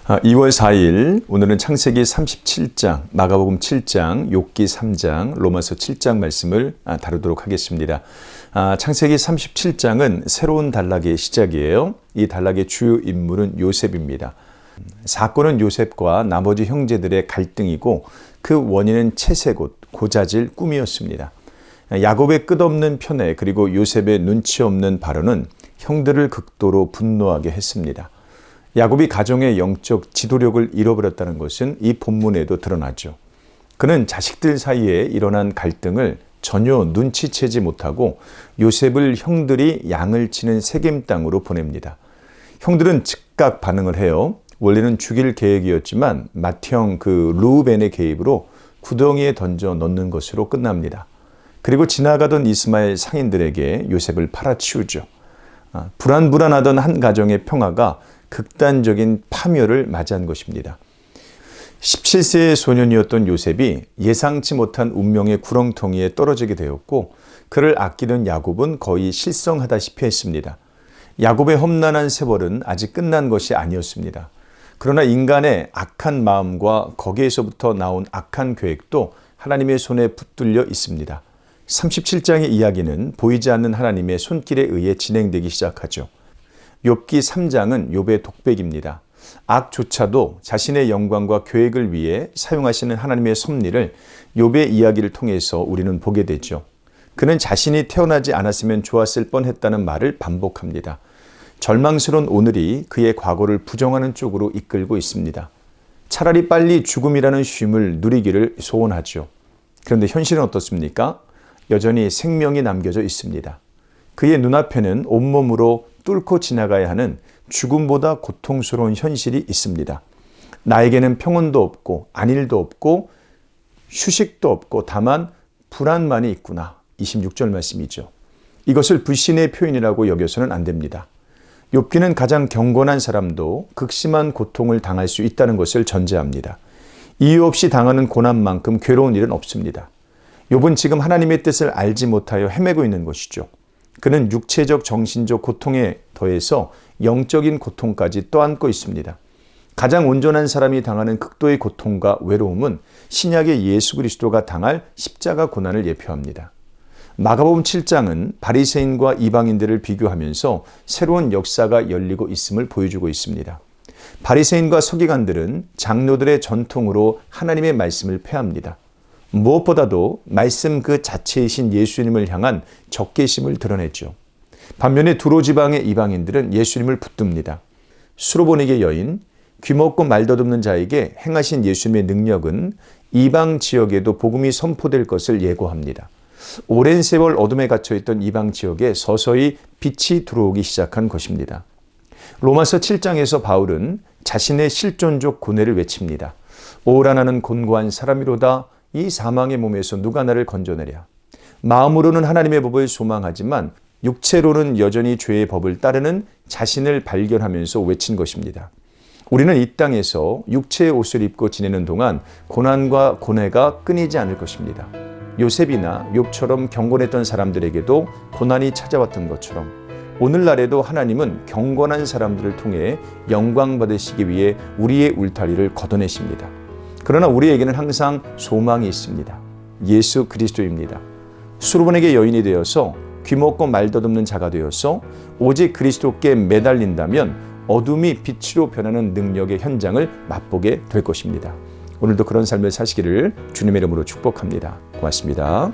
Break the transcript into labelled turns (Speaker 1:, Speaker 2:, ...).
Speaker 1: 2월 4일 오늘은 창세기 37장, 마가복음 7장, 욥기 3장, 로마서 7장 말씀을 다루도록 하겠습니다. 창세기 37장은 새로운 단락의 시작이에요. 이 단락의 주요 인물은 요셉입니다. 사건은 요셉과 나머지 형제들의 갈등이고 그 원인은 채색옷, 고자질, 꿈이었습니다. 야곱의 끝없는 편애 그리고 요셉의 눈치 없는 발언은 형들을 극도로 분노하게 했습니다. 야곱이 가정의 영적 지도력을 잃어버렸다는 것은 이 본문에도 드러나죠. 그는 자식들 사이에 일어난 갈등을 전혀 눈치채지 못하고 요셉을 형들이 양을 치는 세겜 땅으로 보냅니다. 형들은 즉각 반응을 해요. 원래는 죽일 계획이었지만 맏형 르우벤의 개입으로 구덩이에 던져 넣는 것으로 끝납니다. 그리고 지나가던 이스마엘 상인들에게 요셉을 팔아치우죠. 불안불안하던 한 가정의 평화가 극단적인 파멸을 맞이한 것입니다. 17세의 소년이었던 요셉이 예상치 못한 운명의 구렁텅이에 떨어지게 되었고 그를 아끼는 야곱은 거의 실성하다시피 했습니다. 야곱의 험난한 세월은 아직 끝난 것이 아니었습니다. 그러나 인간의 악한 마음과 거기에서부터 나온 악한 계획도 하나님의 손에 붙들려 있습니다. 37장의 이야기는 보이지 않는 하나님의 손길에 의해 진행되기 시작하죠. 욥기 3장은 욥의 독백입니다. 악조차도 자신의 영광과 계획을 위해 사용하시는 하나님의 섭리를 욥의 이야기를 통해서 우리는 보게 되죠. 그는 자신이 태어나지 않았으면 좋았을 뻔했다는 말을 반복합니다. 절망스러운 오늘이 그의 과거를 부정하는 쪽으로 이끌고 있습니다. 차라리 빨리 죽음이라는 쉼을 누리기를 소원하죠. 그런데 현실은 어떻습니까? 여전히 생명이 남겨져 있습니다. 그의 눈앞에는 온몸으로 뚫고 지나가야 하는 죽음보다 고통스러운 현실이 있습니다. 나에게는 평온도 없고 안일도 없고 휴식도 없고 다만 불안만이 있구나. 26절 말씀이죠. 이것을 불신의 표현이라고 여겨서는 안 됩니다. 욥기는 가장 경건한 사람도 극심한 고통을 당할 수 있다는 것을 전제합니다. 이유 없이 당하는 고난만큼 괴로운 일은 없습니다. 욥은 지금 하나님의 뜻을 알지 못하여 헤매고 있는 것이죠. 그는 육체적, 정신적 고통에 더해서 영적인 고통까지 떠안고 있습니다. 가장 온전한 사람이 당하는 극도의 고통과 외로움은 신약의 예수 그리스도가 당할 십자가 고난을 예표합니다. 마가복음 7장은 바리새인과 이방인들을 비교하면서 새로운 역사가 열리고 있음을 보여주고 있습니다. 바리새인과 서기관들은 장로들의 전통으로 하나님의 말씀을 폐합니다. 무엇보다도 말씀 그 자체이신 예수님을 향한 적개심을 드러냈죠. 반면에 두로 지방의 이방인들은 예수님을 붙듭니다. 수로보니게 여인, 귀먹고 말더듬는 자에게 행하신 예수님의 능력은 이방 지역에도 복음이 선포될 것을 예고합니다. 오랜 세월 어둠에 갇혀있던 이방 지역에 서서히 빛이 들어오기 시작한 것입니다. 로마서 7장에서 바울은 자신의 실존적 고뇌를 외칩니다. 오라 나는 곤고한 사람이로다. 이 사망의 몸에서 누가 나를 건져내랴. 마음으로는 하나님의 법을 소망하지만 육체로는 여전히 죄의 법을 따르는 자신을 발견하면서 외친 것입니다. 우리는 이 땅에서 육체의 옷을 입고 지내는 동안 고난과 고뇌가 끊이지 않을 것입니다. 요셉이나 욥처럼 경건했던 사람들에게도 고난이 찾아왔던 것처럼 오늘날에도 하나님은 경건한 사람들을 통해 영광 받으시기 위해 우리의 울타리를 걷어내십니다. 그러나 우리에게는 항상 소망이 있습니다. 예수 그리스도입니다. 수로보니게 여인이 되어서 귀먹고 말더듬는 자가 되어서 오직 그리스도께 매달린다면 어둠이 빛으로 변하는 능력의 현장을 맛보게 될 것입니다. 오늘도 그런 삶을 사시기를 주님의 이름으로 축복합니다. 고맙습니다.